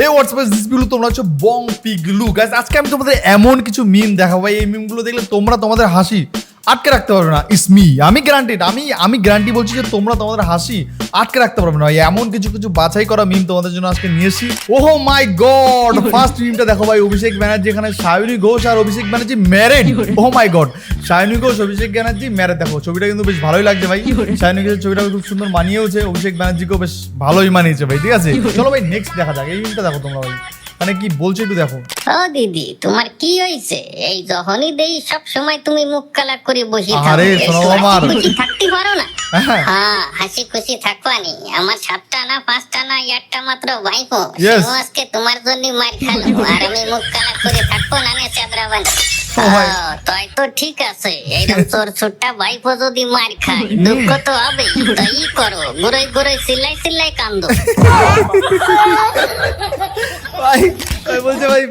Hey WhatsApp this পিগলু, তোমরা হচ্ছে বং পিগলু guys. আজকে আমি তোমাদের এমন কিছু মিম দেখাবো ভাই, এই মিমগুলো দেখলে তোমরা তোমাদের হাসি আটকে রাখতে পারবে না। ইটস মি, আমি গ্যারান্টিড, আমি গ্যারান্টি বলছি যে তোমরা তোমাদের হাসি আটকে রাখতে পারবে না ভাই। এমন কিছু কিছু বাছাই করা মিম তোমাদের জন্য আজকে নিয়ে এসেছি। ওহো মাই গড, ফার্স্ট মিমটা দেখো ভাই। অভিষেক ব্যানার্জি, এখানে সায়নী ঘোষ আর অভিষেক ব্যানার্জি ম্যারেড। ওহো মাই গড, সায়নী ঘোষ অভিষেক ব্যানার্জি ম্যারেড। দেখো ছবিটা কিন্তু বেশ ভালোই লাগছে ভাই। সায়নী ঘোষের ছবিটা খুব সুন্দর মানিয়েওছে, অভিষেক ব্যানার্জিকেও বেশ ভালোই মানিয়েছে ভাই। ঠিক আছে, চলো ভাই নেক্সট দেখা যাক। এই মিমটা দেখো তোমরা ভাই, মানে কি বলছে একটু দেখো। ও দিদি, তোমার কি হয়েছে? এই যখনই দেই সব সময় তুমি মুখ কালা করে বসে থাকো। আরে শোনো আমার, খুশি থাকতে পারো না? হ্যাঁ হ্যাঁ, হাসি খুশি থাকবানি। আমার 7টা না 5টা না 1টা মাত্র ভাইপো, Yes. সেও আজকে তোমার জন্য মার খালো। আর আমি মুখ কালা করে থাকবো না না চাদরাবানি। তাই তো ঠিক আছে, এইরকম তোর ছোট্টা ভাইপো যদি মার খায় দুঃখ তো হবে। তাই করো, ঘুরে ঘুরে চিল্লাই চিল্লাই কান্দো। ভাই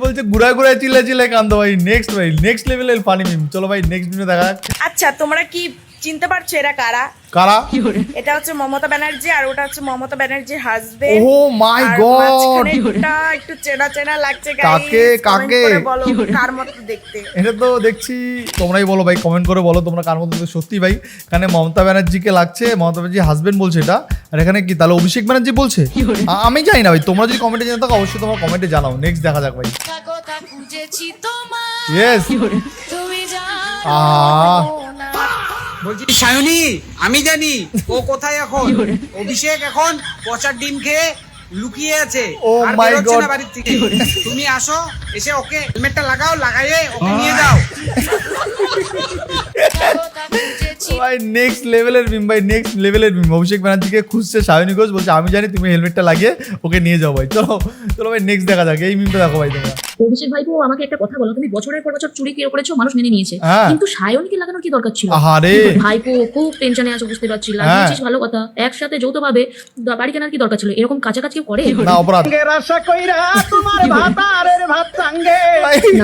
বলছে ঘুরা ঘুরা চিল্লা চিল্লা কান্দো ভাই। নেক্সট ভাই, নেক্সট লেভেলের ফানি মিম। চলো ভাই নেক্সট মিমে দেখা যাক। আচ্ছা, তোমরা কি চিনতে পারছো এরা কারা? কারা? এটা হচ্ছে মমতা ব্যানার্জি আর ওটা হচ্ছে মমতা ব্যানার্জির হাজবেন্ড। ও মাই গড, একটু চেনা চেনা লাগছে। কাকে কাকে বলো কার মতো দেখতে? এটা তো দেখছি, তোমরাই বলো ভাই, কমেন্ট করে বলো তোমরা কার মতো। সত্যি ভাই, এখানে মমতা ব্যানার্জিকে লাগছে, মমতা ব্যানার্জি হাজবেন্ড বলছে এটা। আর এখানে কি তাহলে অভিষেক ব্যানার্জি বলছে? আমি জানি না ভাই, তোমরা যদি কমেন্টে জেনে থাকো অবশ্যই তোমরা কমেন্টে জানাও। নেক্সট দেখা যাক ভাই। ইয়েস, বলছি সায়নী, আমি জানি ও কোথায় এখন। অভিষেক এখন পচার ডিম খেয়ে লুকিয়ে আছে, Oh আর my বেরোচ্ছে God. না বাড়ির থেকে। তুমি আসো, এসে ওকে হেলমেটটা লাগাও, লাগাইয়ে ওকে নিয়ে যাও। ভাই নেক্সট লেভেলের মিম ভাই, নেক্সট লেভেলের মিম। অভিষেক ব্যানার্জিকে খুঁজছে সায়নী ঘোষ, বলছে আমি জানি, তুমি হেলমেটটা লাগিয়ে ওকে নিয়ে যাও ভাই। চলো চলো ভাই নেক্সট দেখা যাক। এই মিমটা দেখো ভাই তোমরা। অভিষেক ভাইপো, আমাকে একটা কথা বলো, তুমি বছরের পর বছর চুরি করেছো, মানুষ মেনে নিয়েছে, হ্যাঁ। কিন্তু সায়নীকে লাগানোর কি দরকার ছিল? আহারে ভাইপো খুব টেনশনে আছো, বুঝতে পারছি, লাগিয়েছিস ভালো কথা, একসাথে যৌথভাবে বাড়ি কেনার কি দরকার ছিল? এরকম কাছাকাছি কেউ করে না, অপরাধ।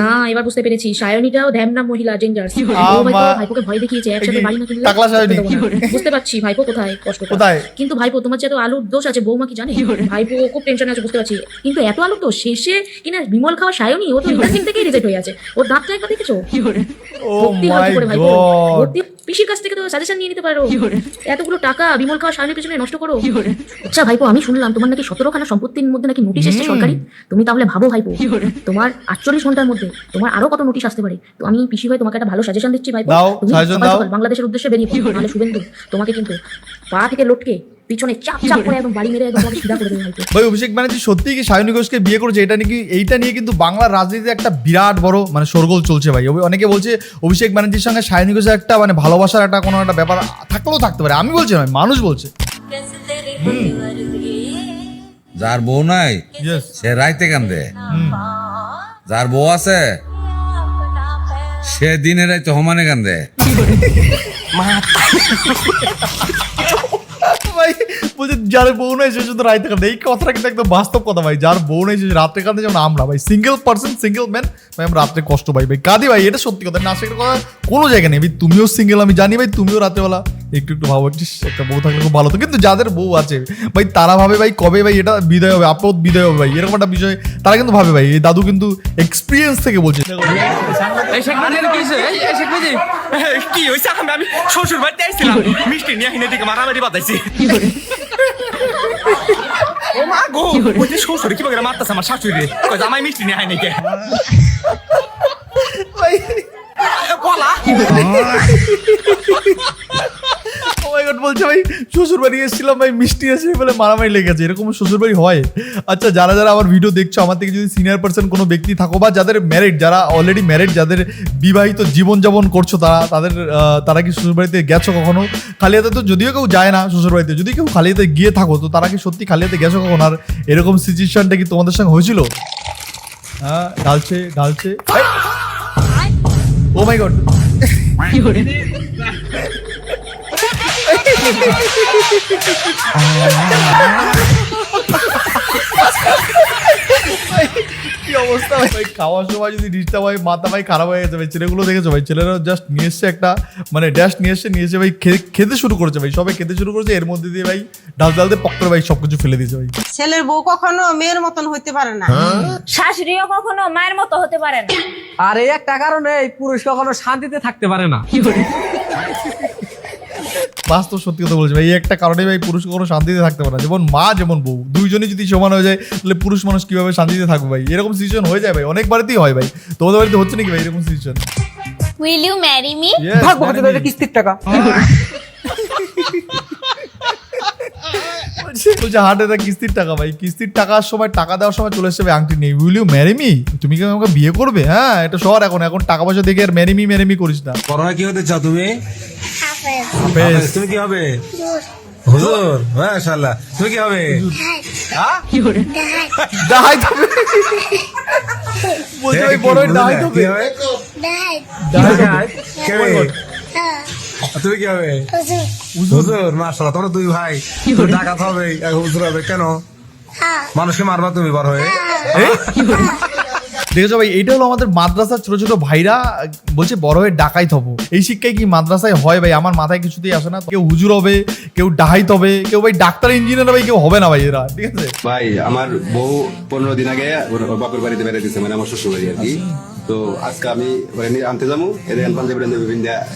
না, এবার বুঝতে পেরেছি, সায়নীটাও ধ্যামনা মহিলা, ডেঞ্জার। ভাইপোকে ভয় দেখিয়েছে, একসাথে বাড়ি না কিনলে টাকলা সায়নী। বুঝতে পারছি ভাইপো কোথায় কষ্ট কোথায়? কিন্তু ভাইপো তোমার যে এত আলুর দোষ আছে, বৌমা কি জানে? ভাইপো খুব টেনশনে আছে, বুঝতে পারছি, কিন্তু এত আলুর দোষ শেষে কিনা বিমল খাওয়া সায়নী, ও তো ইন্টারভিউ থেকেই রিজেক্ট হয়ে আছে। ওর দাঁতটা একবার দেখেছো? ও ভক্তি হয় মাই কি করে ভাইপো? গড, ভক্তি পিসির কাছ থেকে তো সাজেশন নিয়ে নিতে পারো। এতগুলো টাকা বিমল খাওয়া সায়নীর পেছনে নষ্ট করো। আচ্ছা ভাইপো, আমি শুনলাম তোমার নাকি 17খানা সম্পত্তির মধ্যে নাকি নোটিশ এসেছে সরকারি। তুমি তাহলে ভাবো ভাইপো, তোমার 48 ঘন্টার মধ্যে তোমার আরো কত নোটিশ আসতে পারে। তো আমি পিসি ভাই তোমাকে একটা ভালো সাজেশন দিচ্ছি ভাইপো, দাও, তুমি সাজেশন সকাল দাও। সকাল বাংলাদেশের উদ্দেশ্যে বেরিয়ে পড়ো, নাহলে শুভেন্দু তোমাকে কিন্তু পা থেকে লটকে পিছনে চাপ চাপ করে একদম বাড়ি মেরে একদম তোমাকে সিধা করে দেবে ভাইপো। ভাই অভিষেক ব্যানার্জি সত্যি কি সায়নী ঘোষকে বিয়ে করেছে? এইটা নিয়ে কিন্তু বাংলার রাজনীতিতে একটা বিরাট বড় মানে শোরগোল চলছে ভাই। অনেকে বলছে অভিষেক ব্যানার্জির সঙ্গে সায়নী ঘোষের একটা মানে ভালোবাসার একটা কোনো একটা ব্যাপার থাকলেও থাকতে পারে। আমি বলছি নয়, মানুষ বলছে। যার বউ নাই Yes. সে রাইতে কান্দে, যার বউ আছে সে দিনে রাইতে সমানে কান্দে। ভাই বলছে যার বউ নেই সে শুধু রাইতে কাঁদে। এই কথাটা কিন্তু একদম বাস্তব কথা ভাই। যার বউ নেই সে রাত্রে কাঁদে, যেমন আমরা ভাই সিঙ্গেল পার্সন, সিঙ্গেল ম্যান ভাই, আমরা রাত্রে কষ্ট পাই ভাই, কাঁদি ভাই। এটা সত্যি কথা, না সেটা কথা কোনো জায়গায় নেই ভাই। তুমিও সিঙ্গেল, আমি জানি ভাই, তুমিও রাত্রেবেলা একটু ভাবো একটা বউ থাকলে খুব ভালো হতো। কিন্তু যাদের বউ আছে ভাই তারা ভাবে ভাই কবে ভাই এটা বিদায় হবে, আপদ বিদায় হবে ভাই, এরকম একটা বিষয় তারা কিন্তু ভাবে ভাই। এই দাদু কিন্তু এক্সপিরিয়েন্স থেকে বলছে। কি হয়েছে? আমি শ্বশুর বাড়িতে আইছিলাম, মিষ্টি নিয়ে হিনে দিকে মারামারি বাদাইছি। ও মা গো, ওই যে শ্বশুর কি বলে মারতেছে আমার শাশুড়ি, কই জামাই মিষ্টি নিয়ে আয় নাকি ভাই কলা। ও মাই গড, বলছে ভাই শ্বশুর বাড়ি এসেছিলাম ভাই, মিষ্টি এসে বলে মারামারি লেগেছে। এরকম শ্বশুর বাড়ি হয়? আচ্ছা, যারা যারা আমার ভিডিও দেখছো, আমার থেকে যদি সিনিয়র পার্সন কোনো ব্যক্তি থাকো বা যাদের ম্যারিড, যারা অলরেডি ম্যারিড, যাদের বিবাহিত জীবনযাপন করছো, তারা কি শ্বশুর বাড়িতে গেছো কখনো? খালি হাতে তো যদিও কেউ যায় না শ্বশুর বাড়িতে, যদি কেউ খালি হাতে গিয়ে থাকো তো তারা কি সত্যি খালি হাতে গেছো কখন? আর এরকম সিচুয়েশনটা কি তোমাদের সঙ্গে হয়েছিল? হ্যাঁ, ঢালছে। ও মাই গড, কি অবস্থা ভাই ভাই, খাওয়ার সময় যদি ডিস্টার্ব হয় মাথা ভাই খারাপ হয়ে গেছে ভাই। ছেলেগুলো দেখেছো ভাই, ছেলেরা জাস্ট নিয়ে এসছে একটা মানে ড্যাশ নিয়ে এসে ভাই খেতে শুরু করেছে ভাই, সবাই খেতে শুরু করেছে, এর মধ্যে দিয়ে ভাই ডাল দিয়ে পক করে ভাই সবকিছু ফেলে দিয়েছে ভাই। ছেলের বউ কখনো মেয়ের মতন হইতে পারে না। শাশুড়িও কখনো মায়ের মতো হতে পারে না। আর এই একটা কারণে এই পুরুষ কখনো শান্তিতে থাকতে পারে না। বাস্তব সত্যি কথা বলছি ভাই, এই একটা কারণে ভাই পুরুষ কখনো শান্তিতে থাকতে পারে না। যেমন মা যেমন বউ, দুইজনই যদি সমান হয়ে যায় তাহলে পুরুষ মানুষ কিভাবে শান্তিতে থাকবে ভাই? এরকম সিচুয়েশন হয়ে যায় ভাই, অনেক বাড়িতেই হয় ভাই। তোমাদের বাড়িতে হচ্ছে নাকি ভাই এরকম situation? Will you marry me? ভাগ বলতে এটা কিস্তির টাকা। বলছে হার্ট অ্যাটাক কিস্তির টাকা ভাই, কিস্তির টাকার সময় টাকা দেওয়ার সময় চলে এসছে ভাই আংটি নেই। Will you marry me? তুমি কি আমাকে বিয়ে করবে? হ্যাঁ, এটা শহর এখন টাকা পয়সা দেখে আর ম্যারি মি করিস না। করোনা কি হতে চাও তুমি? হাফেজ। তুমি কি হবে? হুজুর। মাশাআল্লাহ। তুমি কি হবে? হ্যাঁ? দাহাই তবে বলছে ভাই বড় দাহাই তবে। কি হবে? দাহাই কে হবে? তুমি কি হবে? হুজুর। মাশাআল্লাহ, তোমরা দুই ভাই। তুমি ডাকাত হবে, এক হুজুর হবে কেন? মানুষকে মারবা তুমি বড় হয়ে? দেখেছো ভাই, এইটা হলো আমাদের মাদ্রাসার ছোট ছোট ভাইরা বলছে বড় হয়ে ডাকাইত হবো। এই শিক্ষায় কি মাদ্রাসায় হয় ভাই? আমার মাথায় কিছুতেই আসে না। কেউ হুজুর হবে, কেউ ডাহাইত হবে, কেউ ভাই ডাক্তার ইঞ্জিনিয়ার ভাই, কেউ হবে না ভাই এরা, ঠিক আছে? ভাই আমার বউ 15 দিন আগে ওর বাপের বাড়িতে বেড়াইতেছে, মানে আমার শ্বশুর বাড়ি আর কি। তো আজকে আমি আনতে যাবো, এদের পাঞ্জাবি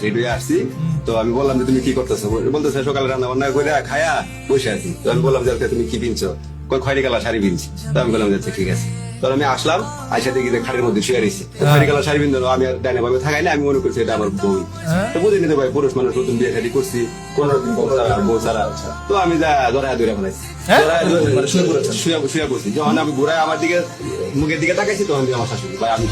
রেডি হয়ে আসছি। তো আমি বললাম যে তুমি কি করতেছো? বলতেছে সকালে রান্না বান্না করে খায়া বসে আছি। তো আমি বললাম যে তুমি কি পিনছো? খয়রি কালার শাড়ি পিনছি। তো আমি বললাম যাচ্ছে ঠিক আছে। তো আমি আসলাম, আইসা দেখি খাটের মধ্যে শুয়ে রয়েছে খয়রি কালার শাড়ি পিনতে। আমি আর ডাইনে ভাবে থাকাই না, আমি মনে করছি এটা আমার বউ। তো বুঝে নিতে ভাই, পুরুষ মানুষ নতুন বিয়ে শাড়ি করছি, 15 দিন বউ ছাড়া। তো আমি যা ধরা ধরে ফেলাইছি, শুয়ে বসছি। যখন আমি ঘুরাই আমার দিকে মুখের দিকে তাকাইছি, তখন আমার শাশুড়ি ভাই আমি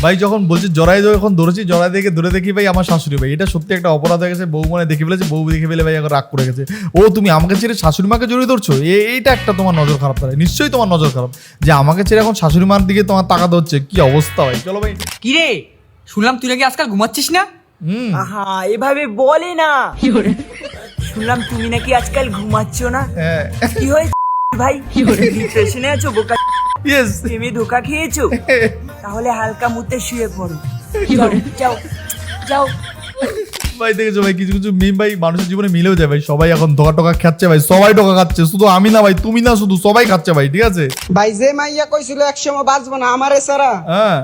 ভাই যখন বলছে জড়াই যখন ধরেছি, জড়াই দেখে ধরে দেখি ভাই আমার শাশুড়ি ভাই। এটা সত্যি একটা অপরাধ হয়ে গেছে। বউ মানে দেখে ফেলেছে, বউ দেখে ফেলে ভাই এখন রাগ করে গেছে। ও তুমি আমাকে ছেড়ে শাশুড়ি মাকে জড়িয়ে ধরছো, এইটা একটা তোমার নজর খারাপ। তাই নিশ্চয়ই তোমার নজর খারাপ যে আমাকে ছেড়ে এখন শাশুড়ি মার দিকে তোমার তাকাতে হচ্ছে। কি অবস্থা ভাই? চলো ভাই। কি রে, শুনলাম তুই নাকি আজকাল ঘুমাচ্ছিস না? আহা, এভাবে বলে না। শুনলাম তুমি নাকি আজকাল ঘুমাচ্ছ না। হ্যাঁ। কি হয়েছে ভাই? ডিপ্রেশনে আছো? বোকা ইয়েস। তুমি ধোকা খেয়েছো? তাহলে হালকা মুতে শুয়ে পড়ো। যাও যাও। ভাই দেখেছো ভাই, কিছু কিছু মিম ভাই মানুষের জীবনে মিলেও যায় ভাই। সবাই এখন ধোকা টোকা খাচ্ছে ভাই, সবাই টোকা খাচ্ছে, শুধু আমি না ভাই, তুমি না, শুধু সবাই খাচ্ছে ভাই, ঠিক আছে? ভাই যে মাইয়া কইছিল একসময় বাঁচবো না আমারে সারা, হ্যাঁ,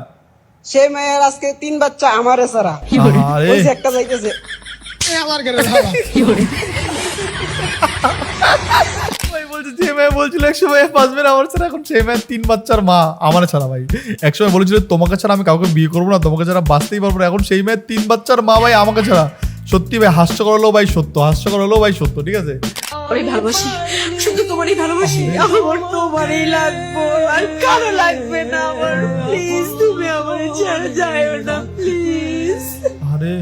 সে মাইয়ার আজকে 3 বাচ্চা আমারে সারা। আরে ওই যে একটা যাইতেছে ভাই বলছে যে মেয়ে বলছিল একসময় বাঁচবে না আমার ছাড়া, এখন সে মেয়ে 3 বাচ্চার মা আমার ছাড়া ভাই। একসময় বলেছিল তোমাকে ছাড়া আমি কাউকে বিয়ে করবো না, তোমাকে ছাড়া বাঁচতেই পারবো না, এখন সেই মেয়ে 3 বাচ্চার মা ভাই আমাকে ছাড়া। সত্যি ভাই, হাস্যকর হলো ভাই সত্য, হাস্যকর হলো ভাই সত্য, ঠিক আছে? আমি ভালোবাসি, শুধু তোমারই ভালোবাসি। আমার তোমারই লাগবো, আর কারো লাগবে না আমার। প্লিজ তুমি আমার ছেড়ে যাও না প্লিজ। আরে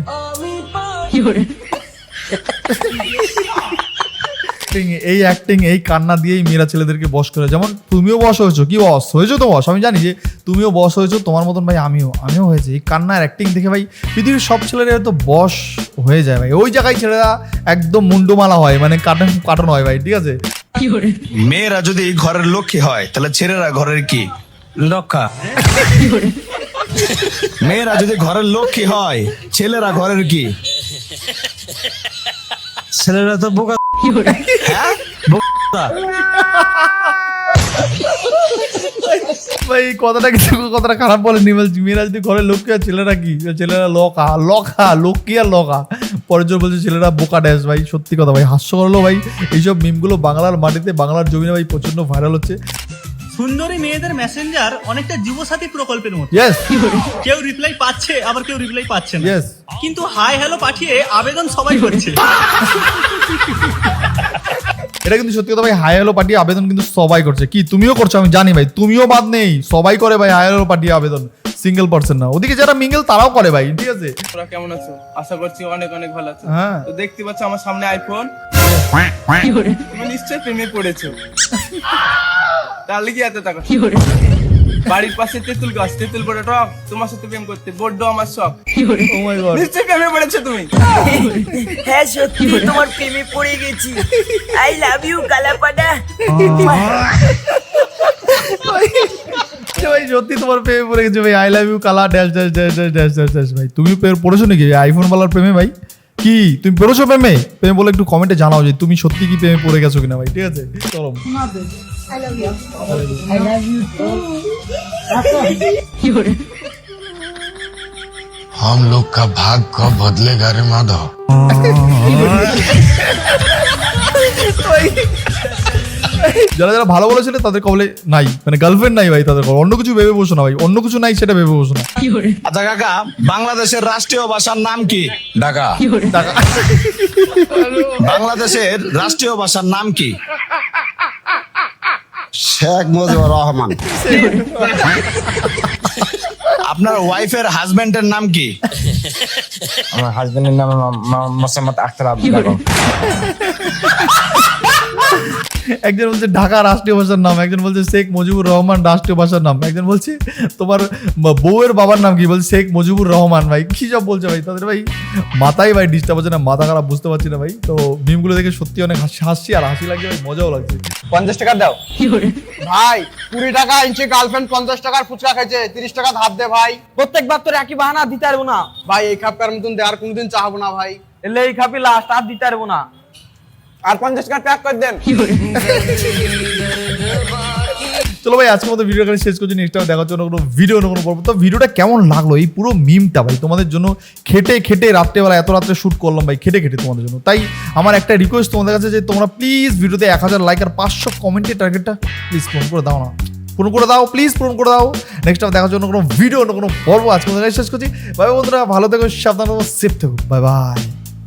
এই অ্যাক্টিং, এই কান্না দিয়েই মেয়েরা ছেলেদেরকে বশ করে। যেমন তুমিও বশ হয়েছো, কি বস হয়েছো তো বস, আমি জানি যে তুমিও বশ হয়েছো, তোমার মতন ভাই আমিও হয়েছি। এই কান্নার অ্যাক্টিং দেখে ভাই পৃথিবীর সব ছেলেরা তো বশ হয়ে যায় ভাই। ওই জায়গায় ছেলেরা একদম মুন্ডুমালা হয়, মানে কাটন হয় ভাই, ঠিক আছে? মেয়েরা যদি ঘরের লক্ষ্মী হয় তাহলে ছেলেরা ঘরের কি? লক্ষা। মেয়েরা যদি ঘরের লক্ষ্মী হয়, ছেলেরা ঘরের কি? ছেলেরা তো বোকা। হ্যাঁ, ভাই কথাটা খারাপ বলেনি। মেয়েরা যদি ঘরে লক্ষ্মী হয়, ছেলেরা কি? ছেলেরা লক্ষ্মী আর লকা। পরের জন বলছে ছেলেরা বোকা ড্যাশ। ভাই সত্যি কথা ভাই, হাস্যকর হলো ভাই। এইসব মিমগুলো বাংলার মাটিতে, বাংলার জমিনে ভাই প্রচন্ড ভাইরাল হচ্ছে। সুন্দরী মেয়েদের মেসেঞ্জার অনেকটা যুবসাথী প্রকল্পের মতো। ইয়েস। কেউ রিপ্লাই পাচ্ছে, আবার কেউ রিপ্লাই পাচ্ছে না। ইয়েস। কিন্তু হাই হ্যালো পাঠিয়ে আবেদন সবাই করছে। এটা কিন্তু সত্যি কথা ভাই, হাই হ্যালো পাঠিয়ে আবেদন কিন্তু সবাই করছে। কি তুমিও করছো আমি জানি ভাই, তুমিও বাদ নেই, সবাই করে ভাই হাই হ্যালো পাঠিয়ে আবেদন। সিঙ্গেল পারসন না, ওদিকে যারা মিঙ্গেল তারাও করে ভাই, ঠিক আছে? তোমরা কেমন আছো? আশা করছি অনেক অনেক ভালো আছো। হ্যাঁ। তো দেখতে পাচ্ছ আমার সামনে আইফোন। তুমি নিশ্চয়ই প্রেমে পড়েছো, তাহলে কি এত টাকা? বাড়ির পাশে তেঁতুল গাছ, তেঁতুল বড় টক, তোমার সাথে প্রেম করতে বড্ড আমার শখ। নিশ্চয়ই প্রেমে পড়েছো তুমি। হ্যাঁ সত্যি তোমার প্রেমে পড়ে গেছি। আই লাভ ইউ কালাপাডা। ভাই সত্যি তোমার প্রেমে পড়ে গেছে ভাই। আই লাভ ইউ কালা dash dash dash dash dash dash dash ভাই। তুমি পড়েছো নাকি আইফোন ওয়ালার প্রেমে ভাই? কি তুমি পড়েছো প্রেমে? প্রেমে বলে একটু কমেন্টে জানাও যে তুমি সত্যি কি প্রেমে পড়ে গেছো কিনা ভাই, ঠিক আছে? চলো हम लोग का भाग कब बदलेगा रे माधव? যারা যারা ভালো বলেছিল তাদের কবলে নাই, মানে গার্লফ্রেন্ড নাই ভাই তাদের কবলে। অন্য কিছু ভেবে বসো না ভাই, অন্য কিছু নাই সেটা ভেবে বসো না। আচ্ছা কাকা, বাংলাদেশের রাষ্ট্রীয় ভাষার নাম কি? ঢাকা। বাংলাদেশের রাষ্ট্রীয় ভাষার নাম কি? শেখ মুজিবুর রহমান। আপনার ওয়াইফের হাজবেন্ডের নাম কি? আমার হাজবেন্ডের নাম মোসাম্মদ আখতার বেগম। একজন বলছে ঢাকা রাষ্ট্রীয় ভাষার নাম, একজন বলছে শেখ মুজিবুর রহমান রাষ্ট্রীয় ভাষার নাম, একজন বলছে তোমার বউয়ের বাবার নাম কি, বলছে শেখ মুজিবুর রহমান। ভাই কি সব বলছে ভাই তাদের ভাই, মাথায় ভাই ডিস্টার্ব হচ্ছে না, মাথা খারাপ, বুঝতে পারছি না ভাই। তো মিমগুলো দেখে সত্যি অনেক হাসি আর হাসি লাগছে ভাই, মজাও লাগছে। 50 টাকা দাও ভাই 20 টাকা ইঞ্চি গার্লফ্রেন্ড 50 টাকার ফুচকা খাইছে, 30 টাকা ধার দে ভাই। প্রত্যেকবার তোর একই বাহানা দিতে পারবো না ভাই, এই খাপকার মতন দেওয়ার কোনদিন চাহবো না ভাই। এলে এই খাপি লাস্ট, আর দিতে পারবো না। আর 50 টাকা প্যাক করে দেন। চলো ভাই আজকের মতো ভিডিও শেষ করছি, নেক্সট টাইম দেখার জন্য কোনো ভিডিও না কোনো পর্ব। তো ভিডিওটা কেমন লাগলো, এই পুরো মিমটা ভাই তোমাদের জন্য খেটে খেটে রাত্রেবেলা এত রাত্রে শ্যুট করলাম ভাই, খেটে খেটে তোমাদের জন্য। তাই আমার একটা রিকোয়েস্ট তোমাদের কাছে যে তোমরা প্লিজ ভিডিওতে 1000 লাইক আর 500 কমেন্টের টার্গেটটা প্লিজ পূরণ করে দাও না, পূরণ করে দাও প্লিজ, পূরণ করে দাও। নেক্সট টাইম দেখার জন্য কোনো ভিডিও না কোনো পর্ব আজকে শেষ করছি। ভাই বন্ধুরা ভালো থেকো, সাবধান থেকো, সেফ থেকো, বাই বাই।